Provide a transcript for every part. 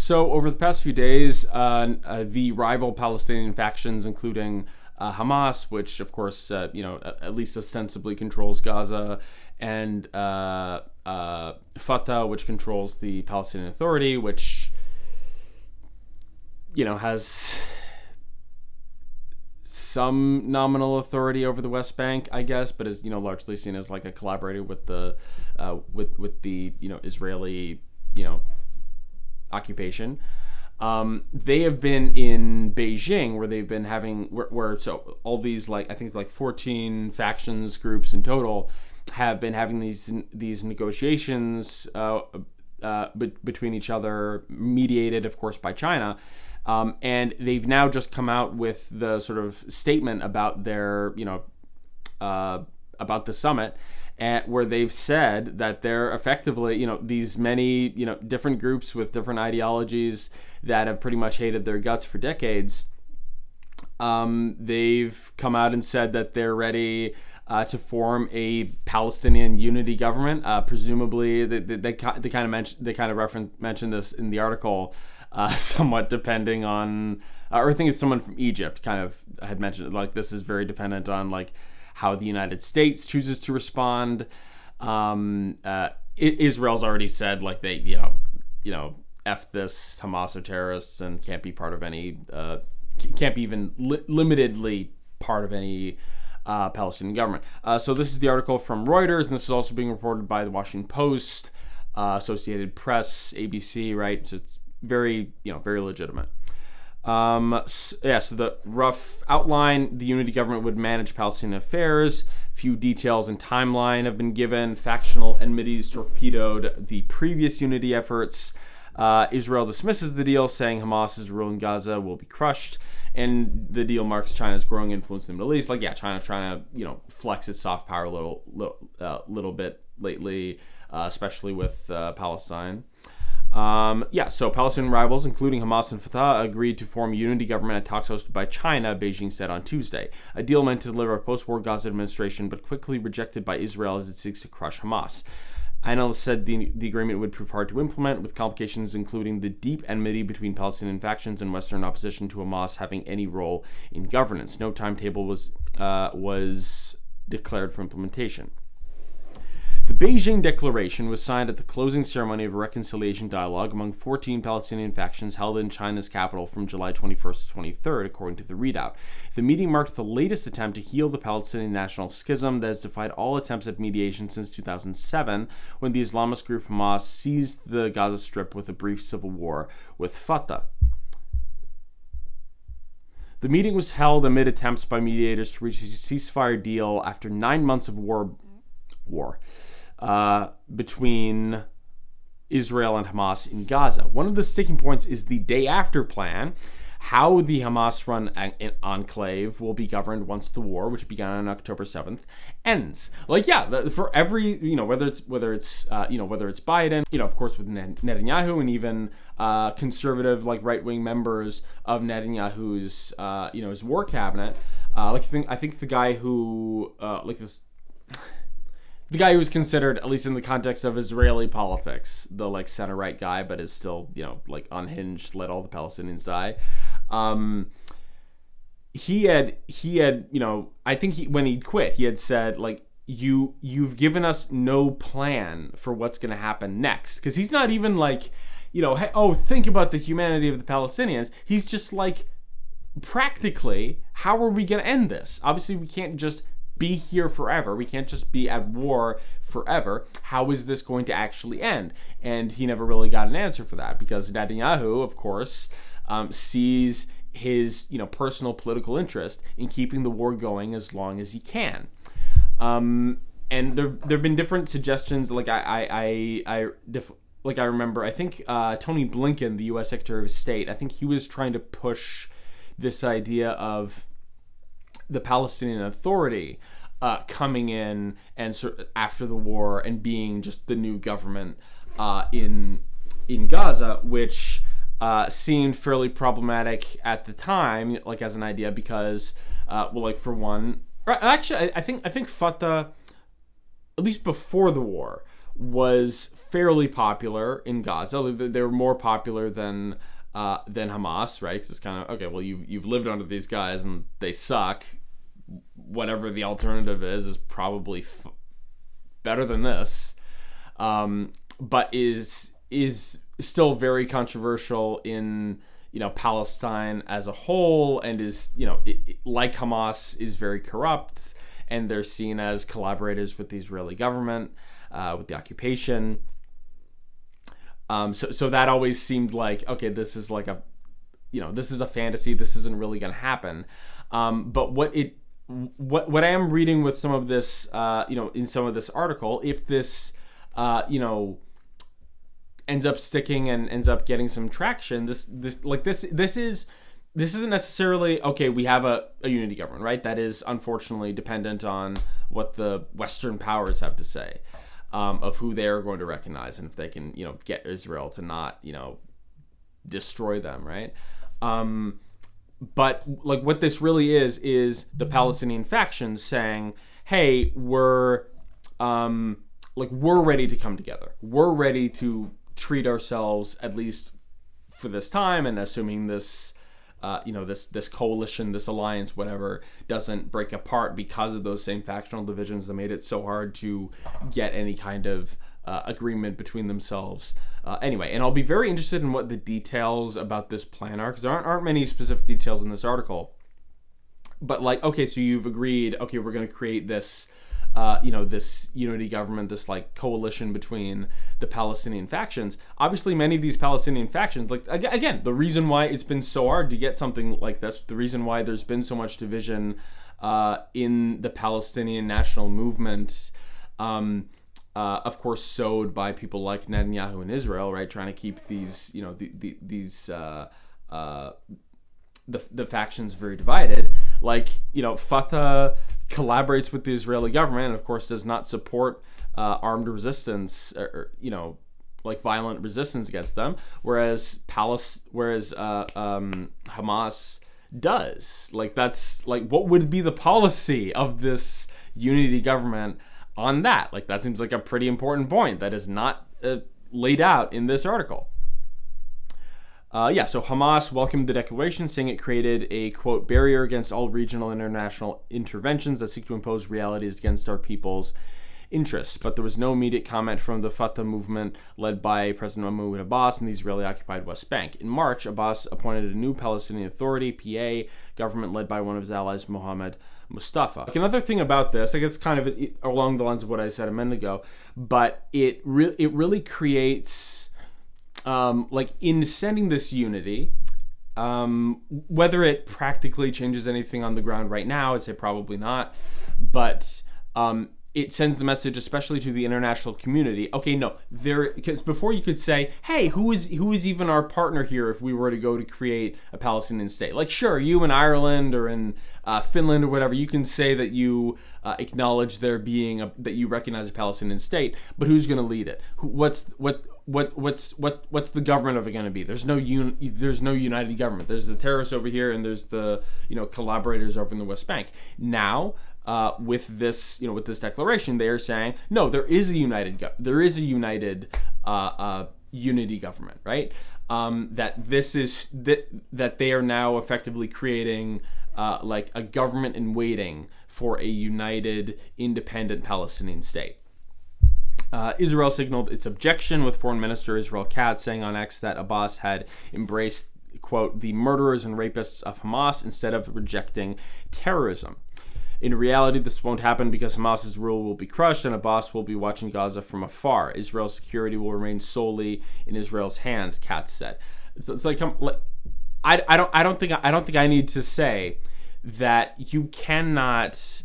So over the past few days, the rival Palestinian factions, including Hamas, which of course, at least ostensibly controls Gaza, and Fatah, which controls the Palestinian Authority, which, has some nominal authority over the West Bank, I guess, but is largely seen as like a collaborator with the Israeli occupation. They have been in Beijing, where they've been having so all these, I think it's 14 factions groups in total have been having these negotiations between each other, mediated of course by China. And they've now just come out with the sort of statement about their, about the summit, where they've said that they're effectively, these many, different groups with different ideologies that have pretty much hated their guts for decades. They've come out and said that they're ready to form a Palestinian unity government. Presumably, they kind of mentioned this in the article, somewhat depending on, or I think it's someone from Egypt kind of had mentioned this is very dependent on how the United States chooses to respond. Israel's already said they F this, Hamas are terrorists and can't be part of any. Can't be even limitedly part of any Palestinian government. So this is the article from Reuters, and this is also being reported by the Washington Post, Associated Press, ABC, right? So it's very, very legitimate. So the rough outline: the unity government would manage Palestinian affairs. Few details and timeline have been given. Factional enmities torpedoed the previous unity efforts. Israel dismisses the deal, saying Hamas's rule in Gaza will be crushed, and the deal marks China's growing influence in the Middle East. China trying to flex its soft power a little bit lately, especially with Palestine. So Palestinian rivals, including Hamas and Fatah, agreed to form a unity government at talks hosted by China, Beijing said on Tuesday. A deal meant to deliver a post-war Gaza administration, but quickly rejected by Israel as it seeks to crush Hamas. Analysts said the agreement would prove hard to implement, with complications including the deep enmity between Palestinian factions and Western opposition to Hamas having any role in governance. No timetable was declared for implementation. The Beijing Declaration was signed at the closing ceremony of a reconciliation dialogue among 14 Palestinian factions held in China's capital from July 21st to 23rd, according to the readout. The meeting marked the latest attempt to heal the Palestinian national schism that has defied all attempts at mediation since 2007, when the Islamist group Hamas seized the Gaza Strip with a brief civil war with Fatah. The meeting was held amid attempts by mediators to reach a ceasefire deal after 9 months of war between Israel and Hamas in Gaza. One of the sticking points is the day after plan, how the Hamas-run enclave will be governed once the war, which began on October 7th, ends. For every, whether it's Biden, of course with Netanyahu, and even conservative, right-wing members of Netanyahu's, his war cabinet. I think the guy who, the guy who was considered, at least in the context of Israeli politics, the center-right guy, but is still, unhinged, let all the Palestinians die. He had, I think when he quit, he had said, you've given us no plan for what's going to happen next. Because he's not even hey, think about the humanity of the Palestinians. He's just practically, how are we going to end this? Obviously, we can't just be here forever. We can't just be at war forever. How is this going to actually end? And he never really got an answer for that, because Netanyahu, of course, sees his personal political interest in keeping the war going as long as he can. And there've been different suggestions. I remember, I think Tony Blinken, the U.S. Secretary of State, I think he was trying to push this idea of the Palestinian Authority coming in and after the war and being just the new government in Gaza, which seemed fairly problematic at the time, as an idea, because for one, actually I think Fatah, at least before the war, was fairly popular in Gaza. They were more popular than Hamas, right? Because it's kind of, okay, well, you've lived under these guys and they suck. Whatever the alternative is probably better than this, but is still very controversial in Palestine as a whole, and is like Hamas, is very corrupt, and they're seen as collaborators with the Israeli government, with the occupation. So that always seemed like, okay, this is like this is a fantasy. This isn't really going to happen. But what I am reading with some of this, in some of this article, if this, ends up sticking and ends up getting some traction, this isn't necessarily, okay, we have a unity government, right? That is unfortunately dependent on what the Western powers have to say, of who they are going to recognize, and if they can, get Israel to not, destroy them, right? But like what this really is the Palestinian factions saying, hey, we're ready to come together. We're ready to treat ourselves, at least for this time, and assuming this this coalition, this alliance, whatever, doesn't break apart because of those same factional divisions that made it so hard to get any kind of agreement between themselves. Anyway, and I'll be very interested in what the details about this plan are, because there aren't many specific details in this article. But like, okay, so you've agreed, okay, we're going to create this, this unity government, this like coalition between the Palestinian factions. Obviously, many of these Palestinian factions, like again, the reason why it's been so hard to get something like this, the reason why there's been so much division in the Palestinian national movement, of course, sowed by people like Netanyahu in Israel, right, trying to keep these, the factions very divided. Like, Fatah collaborates with the Israeli government, and of course does not support armed resistance, or like violent resistance against them, whereas Hamas does. Like, that's like, what would be the policy of this unity government on that? Like, that seems like a pretty important point that is not laid out in this article. So Hamas welcomed the declaration, saying it created a, quote, barrier against all regional and international interventions that seek to impose realities against our people's interests. But there was no immediate comment from the Fatah movement led by President Mahmoud Abbas in the Israeli-occupied West Bank. In March, Abbas appointed a new Palestinian Authority, PA, government led by one of his allies, Mohammed Mustafa. Like, another thing about this, I guess kind of along the lines of what I said a minute ago, but it really creates... in sending this unity, whether it practically changes anything on the ground right now, I'd say probably not, but it sends the message, especially to the international community. Okay, no, because before you could say, hey, who is even our partner here if we were to go to create a Palestinian state? Like, sure, you in Ireland or in Finland or whatever, you can say that you acknowledge there being that you recognize a Palestinian state, but who's going to lead it? What's the government of it going to be? There's no united government. There's the terrorists over here, and there's the collaborators over in the West Bank. Now, with this declaration, they are saying, no, there is a united unity government, right? That they are now effectively creating like a government in waiting for a united, independent Palestinian state. Israel signaled its objection, with Foreign Minister Israel Katz saying on X that Abbas had embraced, quote, the murderers and rapists of Hamas instead of rejecting terrorism. In reality, this won't happen because Hamas's rule will be crushed and Abbas will be watching Gaza from afar. Israel's security will remain solely in Israel's hands, Katz said. It's like, I don't think I need to say that you cannot.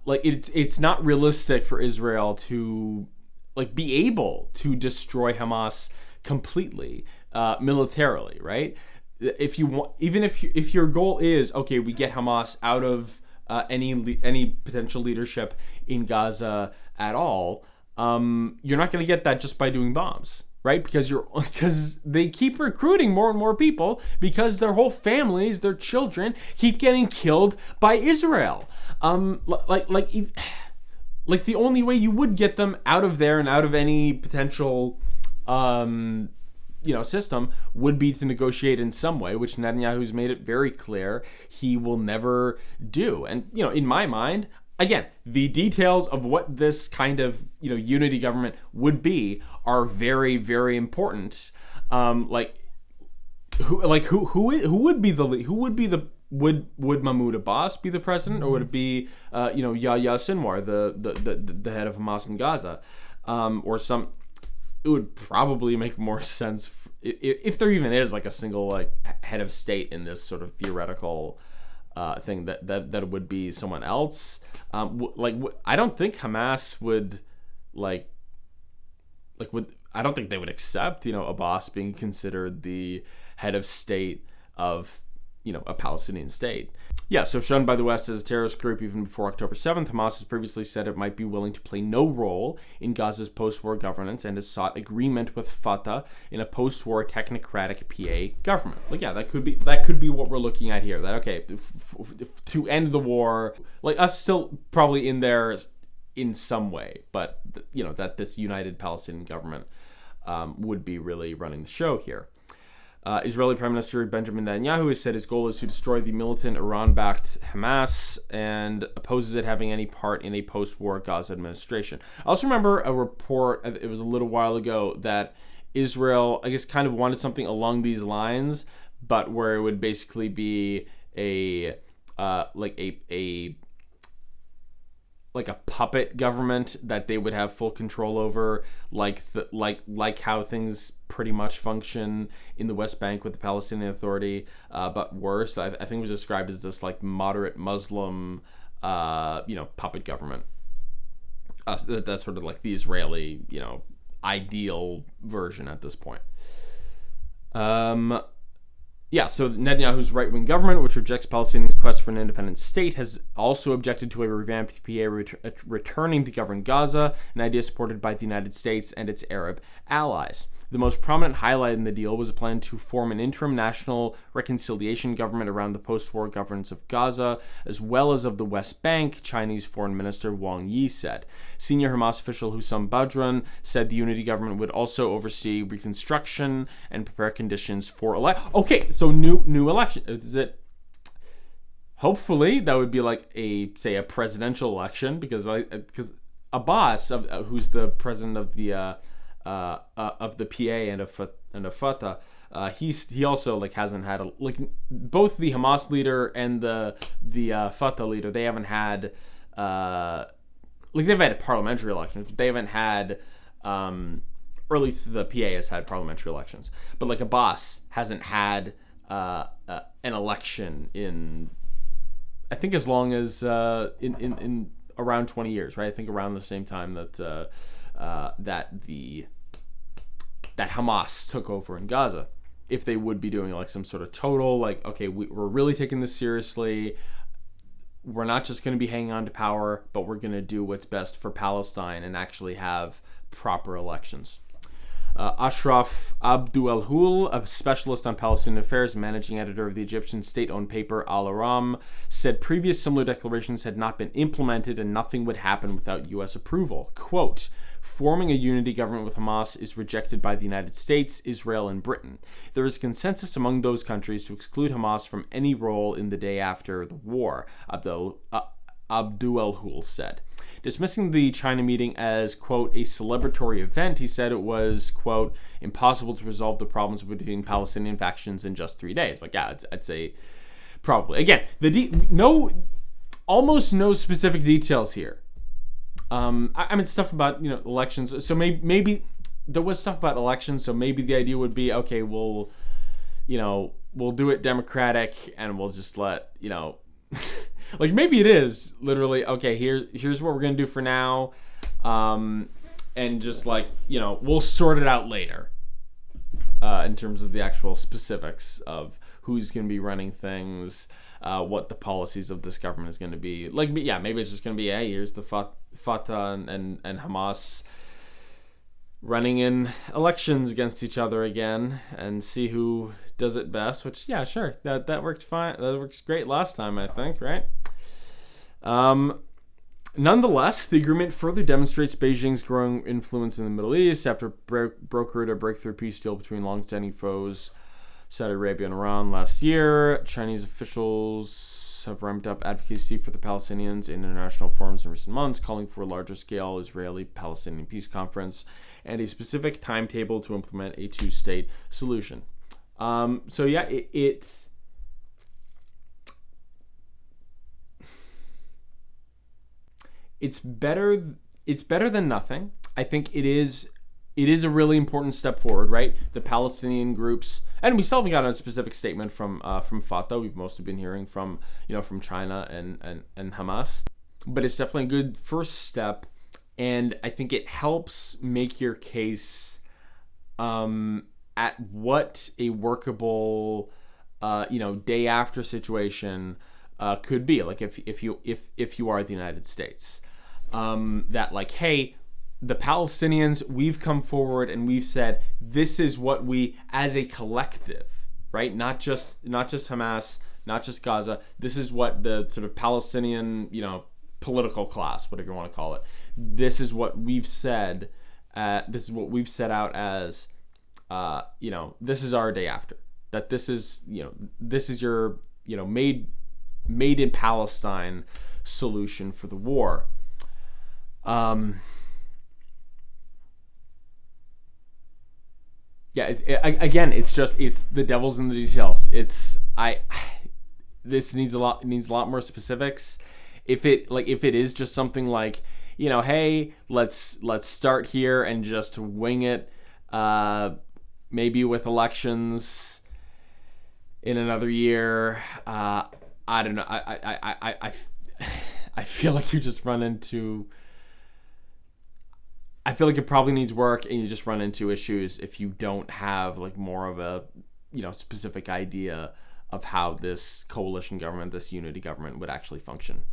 It's not realistic for Israel to be able to destroy Hamas completely militarily, right? If you want, even if your goal is, okay, we get Hamas out of any potential leadership in Gaza at all, you're not going to get that just by doing bombs, right? Because they keep recruiting more and more people because their whole families, their children, keep getting killed by Israel. like the only way you would get them out of there and out of any potential system would be to negotiate in some way, which Netanyahu's made it very clear he will never do. And in my mind, again, the details of what this kind of unity government would be are very, very important. Who would Mahmoud Abbas be the president, or would it be Yahya Sinwar, the head of Hamas in Gaza, or some? It would probably make more sense if there even is like a single like head of state in this sort of theoretical thing that it would be someone else. I don't think Hamas would I don't think they would accept Abbas being considered the head of state of a Palestinian state. Yeah, so shunned by the West as a terrorist group even before October 7th, Hamas has previously said it might be willing to play no role in Gaza's post-war governance and has sought agreement with Fatah in a post-war technocratic PA government. That could be what we're looking at here. That okay, to end the war, us still probably in there in some way, but that this united Palestinian government would be really running the show here. Israeli Prime Minister Benjamin Netanyahu has said his goal is to destroy the militant Iran-backed Hamas and opposes it having any part in a post-war Gaza administration. I also remember a report, it was a little while ago, that Israel, I guess, kind of wanted something along these lines, but where it would basically be a puppet government that they would have full control over, like how things pretty much function in the West Bank with the Palestinian Authority, but worse. I think it was described as this like moderate Muslim, puppet government. That's sort of like the Israeli, ideal version at this point. So Netanyahu's right-wing government, which rejects Palestinians' quest for an independent state, has also objected to a revamped PA returning to govern Gaza, an idea supported by the United States and its Arab allies. The most prominent highlight in the deal was a plan to form an interim national reconciliation government around the post-war governance of Gaza, as well as of the West Bank, Chinese Foreign Minister Wang Yi said. Senior Hamas official Hussam Badran said the unity government would also oversee reconstruction and prepare conditions for so new election. Is it? Hopefully that would be like a presidential election, because Abbas, who's the president of the PA and of Fatah, he also hasn't had both the Hamas leader and the Fatah leader. They haven't had they've had parliamentary elections, but they haven't had or at least the PA has had parliamentary elections. But Abbas hasn't had an election in, I think, as long as in around 20 years, right? I think around the same time that that Hamas took over in Gaza. If they would be doing some sort of total we're really taking this seriously. We're not just going to be hanging on to power, but we're going to do what's best for Palestine and actually have proper elections. Ashraf Abdulhul, a specialist on Palestinian affairs and managing editor of the Egyptian state-owned paper Al Aram, said previous similar declarations had not been implemented and nothing would happen without U.S. approval. Quote, forming a unity government with Hamas is rejected by the United States, Israel, and Britain. There is consensus among those countries to exclude Hamas from any role in the day after the war, Abdulhul said. Dismissing the China meeting as, quote, a celebratory event, he said it was, quote, impossible to resolve the problems between Palestinian factions in just 3 days. I'd say probably. Again, almost no specific details here. Stuff about, elections. So maybe there was stuff about elections, so maybe the idea would be, okay, we'll do it democratic and we'll just let, maybe it is literally, okay, here's what we're going to do for now. And just we'll sort it out later in terms of the actual specifics of who's going to be running things, what the policies of this government is going to be. Maybe it's just going to be, hey, here's the Fatah and Hamas running in elections against each other again and see who does it best, which, yeah, sure, that worked fine. That works great last time, I think, right? Nonetheless, the agreement further demonstrates Beijing's growing influence in the Middle East after brokered a breakthrough peace deal between longstanding foes Saudi Arabia and Iran last year. Chinese officials have ramped up advocacy for the Palestinians in international forums in recent months, calling for a larger-scale Israeli-Palestinian peace conference and a specific timetable to implement a two-state solution. It's better than nothing. I think it is a really important step forward, right? The Palestinian groups, and we still haven't got a specific statement from Fatah. We've mostly been hearing from China and Hamas, but it's definitely a good first step, and I think it helps make your case at what a workable day after situation could be. Like if you are the United States, that like, hey, the Palestinians, we've come forward and we've said this is what we, as a collective, right? Not just Hamas, not just Gaza. This is what the sort of Palestinian, political class, whatever you want to call it. This is what we've said. This is what we've set out as. This is our day after. That this is your made in Palestine solution for the war. It's the devil's in the details. This needs a lot more specifics. If it is just something like, hey, let's start here and just wing it, maybe with elections in another year. I don't know. I feel like you just run into. I feel like it probably needs work, and you just run into issues if you don't have like more of a specific idea of how this coalition government, this unity government, would actually function.